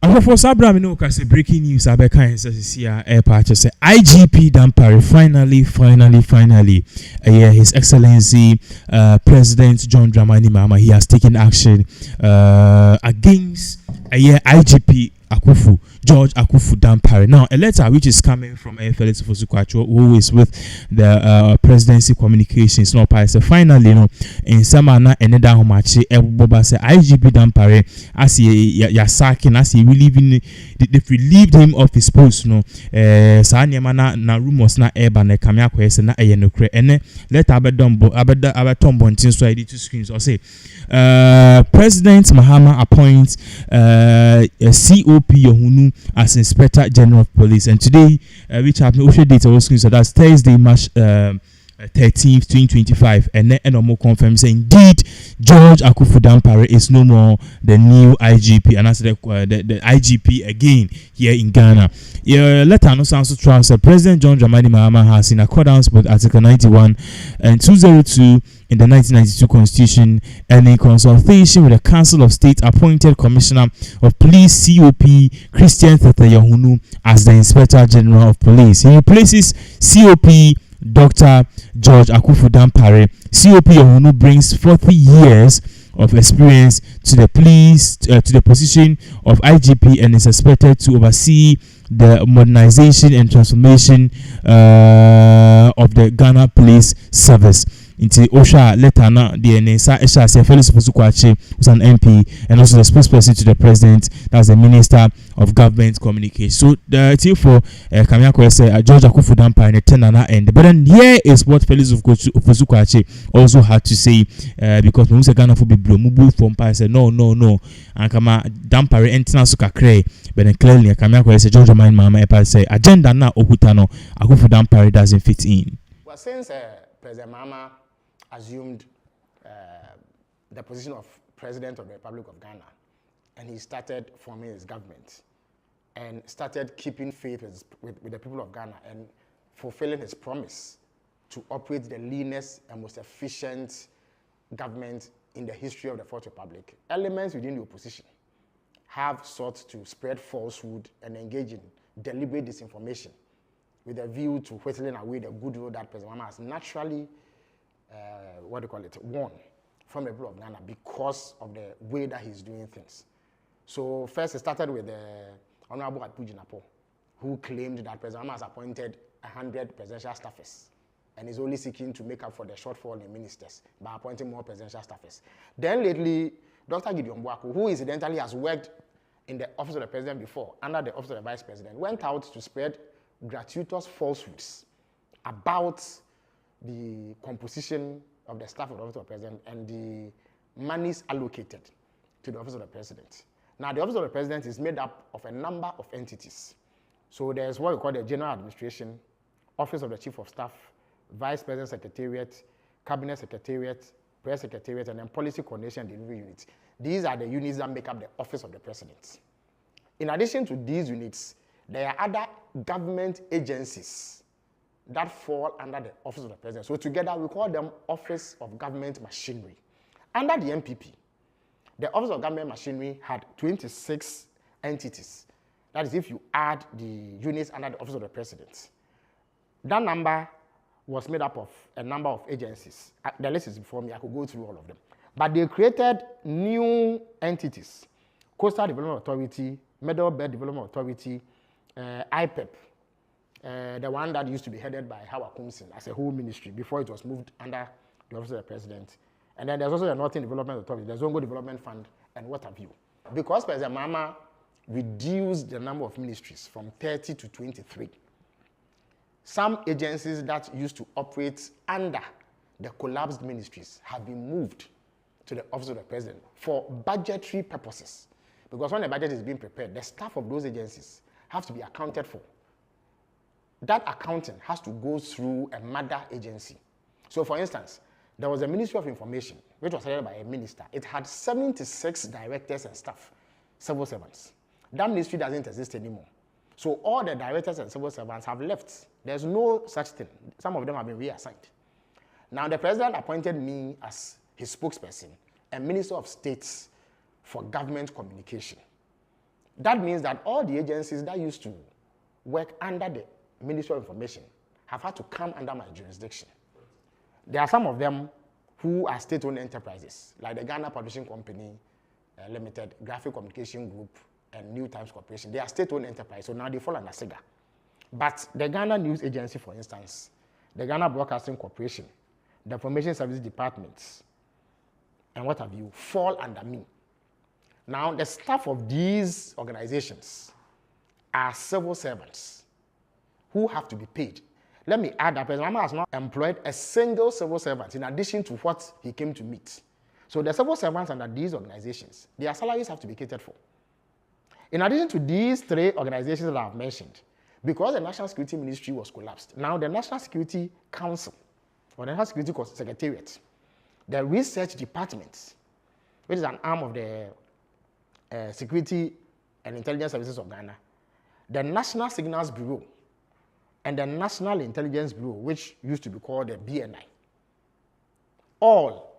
Akuffo Sabra no say breaking news abeka here air patch say IGP Dampare finally His Excellency President John Dramani Mahama, he has taken action against IGP Akuffo, George Akuffo Dampare. Now, a letter which is coming from Felix Fosu-Kwakye, who is with the presidency communications, no say finally, in Samana and Neda Homachi, Boba say IGP Dampare, as he sacking, as he relieving, they've relieved him of his post, Sanyamana na rumors na eba na kamya kwese na eyenokre ene letter abeton bontin so I to screens or say President Mahama appoints COP Yohunu as Inspector General of Police, and today which have no official data was screens, so that's Thursday, March 13th, 2025, and then more confirms indeed George Akuffo Dampare is no more the new IGP, and that's the IGP again here in Ghana. Letter no sounds to trust President John Dramani Mahama has, in accordance with Article 91 and 202 in the 1992 Constitution, and in consultation with the Council of State, appointed Commissioner of Police COP Christian Tete Yohunu as the Inspector General of Police. He replaces COP Dr. George Akuffo Dampare. COP Yohunu brings 40 years of experience to the police, to the position of IGP, and is expected to oversee the modernization and transformation of the Ghana Police Service. Into Osha letter na DNA Esha Felix Fosu-Kwakye, who's an MP and also the spokesperson to the president, that's the Minister of Government Communication. So the team for Kamiako say George Akuffo Dampare in the tenana end. But then here is what Felix Fosu-Kwakye also had to say, because when we say Ghana for be blue, Mubu from Pai said no, and Kama Dampare entina suka kre, but then clearly Kamiako say George Mahama say agenda na Okutano Akuffo Dampare doesn't fit in. Well, since President Mahama assumed the position of President of the Republic of Ghana, and he started forming his government and started keeping faith with the people of Ghana and fulfilling his promise to operate the leanest and most efficient government in the history of the Fourth Republic. Elements within the opposition have sought to spread falsehood and engage in deliberate disinformation with a view to whittling away the goodwill that President Mahama has naturally won from the people of Ghana because of the way that he's doing things. So first it started with the Honorable Akufo, who claimed that President Mahama has appointed 100 presidential staffers and is only seeking to make up for the shortfall in ministers by appointing more presidential staffers. Then lately, Dr. Gideon Boaku, who incidentally has worked in the office of the president before, under the office of the vice president, went out to spread gratuitous falsehoods about the composition of the staff of the office of the president and the monies allocated to the office of the president. Now, the office of the president is made up of a number of entities. So there's what we call the General Administration, Office of the Chief of Staff, Vice President Secretariat, Cabinet Secretariat, Press Secretariat, and then Policy Coordination and Delivery Units. These are the units that make up the office of the president. In addition to these units, there are other government agencies that fall under the office of the president. So together we call them Office of Government Machinery. Under the MPP, the Office of Government Machinery had 26 entities. That is if you add the units under the office of the president. That number was made up of a number of agencies. The list is before me, I could go through all of them. But they created new entities. Coastal Development Authority, Middle Belt Development Authority, IPEP, the one that used to be headed by Howard Kumsin as a whole ministry before it was moved under the office of the president. And then there's also the Northern Development Authority, the Zongo Development Fund, and what have you. Because President Mahama reduced the number of ministries from 30 to 23, some agencies that used to operate under the collapsed ministries have been moved to the office of the president for budgetary purposes. Because when the budget is being prepared, the staff of those agencies have to be accounted for. That accounting has to go through a mother agency. So for instance, there was a Ministry of Information, which was headed by a minister. It had 76 directors and staff, civil servants. That ministry doesn't exist anymore. So all the directors and civil servants have left. There's no such thing. Some of them have been reassigned. Now the president appointed me as his spokesperson and Minister of State for Government Communication. That means that all the agencies that used to work under the Ministry of Information have had to come under my jurisdiction. There are some of them who are state-owned enterprises, like the Ghana Publishing Company Limited, Graphic Communication Group, and New Times Corporation. They are state-owned enterprises, so now they fall under SIGA. But the Ghana News Agency, for instance, the Ghana Broadcasting Corporation, the Information Services Departments, and what have you, fall under me. Now, the staff of these organizations are civil servants who have to be paid. Let me add that Prez Mahama has not employed a single civil servant in addition to what he came to meet. So the civil servants under these organizations, their salaries have to be catered for. In addition to these three organizations that I have mentioned, because the National Security Ministry was collapsed, now the National Security Council, or the National Security Secretariat, the Research Department, which is an arm of the Security and Intelligence Services of Ghana, the National Signals Bureau, and the National Intelligence Bureau, which used to be called the BNI, all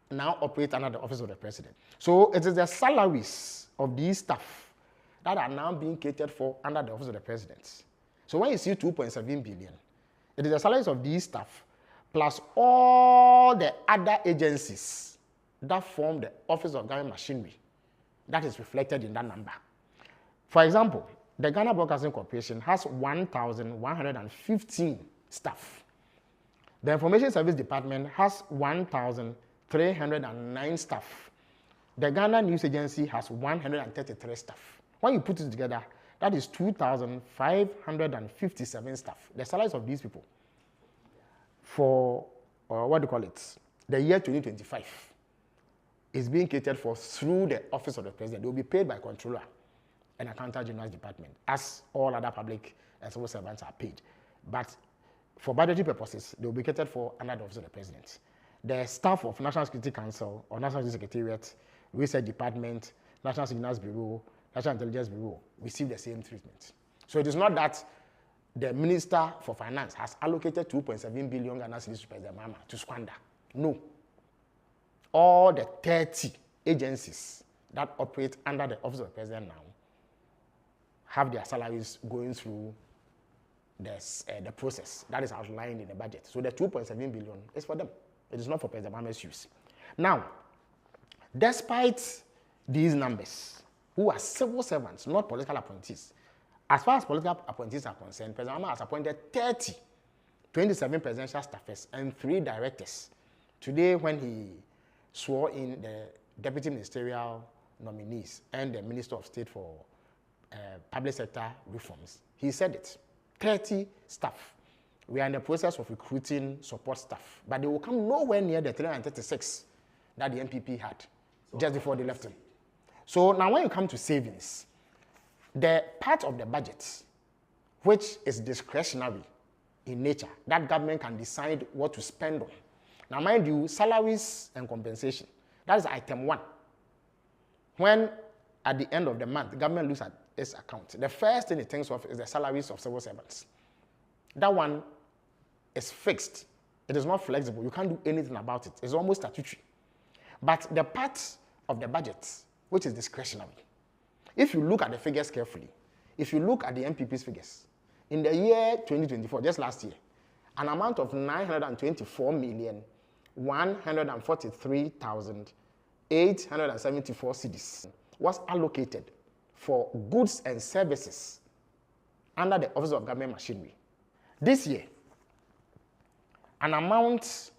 now operate under the Office of the President. So it is the salaries of these staff that are now being catered for under the Office of the President. So when you see 2.7 billion, it is the salaries of these staff plus all the other agencies that form the Office of Government Machinery that is reflected in that number. For example, the Ghana Broadcasting Corporation has 1,115 staff. The Information Service Department has 1,309 staff. The Ghana News Agency has 133 staff. When you put it together, that is 2,557 staff. The salaries of these people for, the year 2025 is being catered for through the Office of the President. They will be paid by Controller and Accountant General's Department, as all other public and civil servants are paid. But for budgetary purposes, they will be catered for under the Office of the President. The staff of National Security Council or National Security Secretariat, Research Department, National Signals Bureau, National Intelligence Bureau receive the same treatment. So it is not that the Minister for Finance has allocated 2.7 billion Ghana cedis to Prez Mahama to squander. No. All the 30 agencies that operate under the Office of the President now have their salaries going through the process that is outlined in the budget. So the 2.7 billion is for them. It is not for Prez Mahama's use. Now, despite these numbers, who are civil servants, not political appointees, as far as political appointees are concerned, Prez Mahama has appointed 27 presidential staffers and 3 directors. Today, when he swore in the deputy ministerial nominees and the Minister of State for Public Sector Reforms, he said it. 30 staff. We are in the process of recruiting support staff, but they will come nowhere near the 336 that the MPP had just before they left him. So now when you come to savings, the part of the budget which is discretionary in nature, that government can decide what to spend on. Now mind you, salaries and compensation, that is item 1. When at the end of the month, the government looks at its account, the first thing it thinks of is the salaries of civil servants. That one is fixed. It is not flexible. You can't do anything about it. It's almost statutory. But the part of the budget which is discretionary, if you look at the figures carefully, if you look at the MPP's figures, in the year 2024, just last year, an amount of 924,143,874 cedis was allocated for goods and services under the Office of Government Machinery. This year, an amount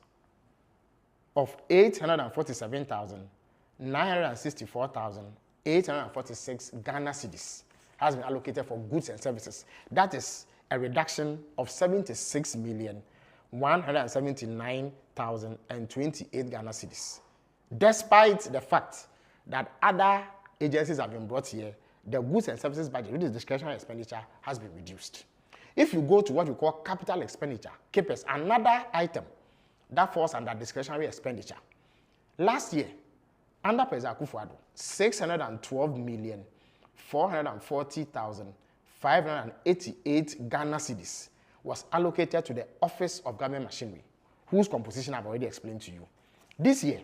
of 847,964,846 Ghana cedis has been allocated for goods and services. That is a reduction of 76,179,028 Ghana cedis. Despite the fact that other agencies have been brought here, the goods and services budget, which is discretionary expenditure, has been reduced. If you go to what we call capital expenditure, CAPEX, another item that falls under discretionary expenditure, last year, under Prez Akuffo, 612,440,588 Ghana cedis was allocated to the Office of Government Machinery, whose composition I've already explained to you. This year,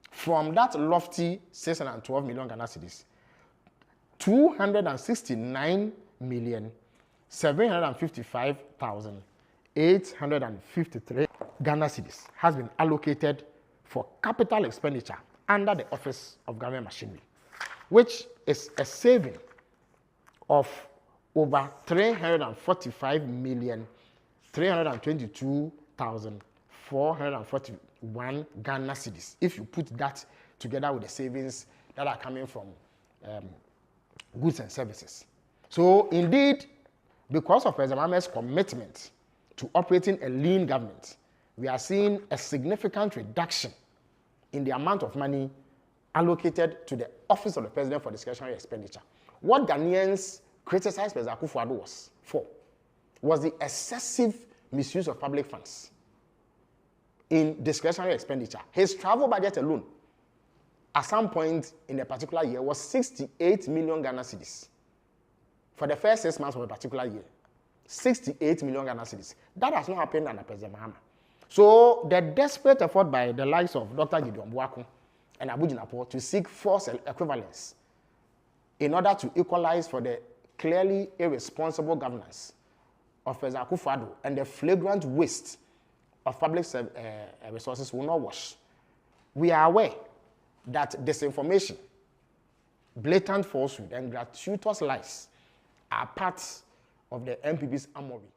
from that lofty 612 million Ghana cedis, 269,755,853 Ghana cedis has been allocated for capital expenditure under the Office of Government Machinery, which is a saving of over 345,322,441 Ghana cedis, if you put that together with the savings that are coming from goods and services. So indeed, because of Prez Mahama's commitment to operating a lean government, we are seeing a significant reduction in the amount of money allocated to the Office of the President for Discretionary Expenditure. What Ghanaians criticized President Akuffo was the excessive misuse of public funds in discretionary expenditure. His travel budget alone, at some point in a particular year, was 68 million Ghana cedis. For the first 6 months of a particular year, 68 million Ghana cedis. That has not happened under Prez Mahama. So the desperate effort by the likes of Dr. Gideon Buaku and Abu Jinapo to seek force equivalence in order to equalize for the clearly irresponsible governance of President Akuffo and the flagrant waste of public resources will not wash. We are aware that disinformation, blatant falsehood, and gratuitous lies are parts of the MPP's armory.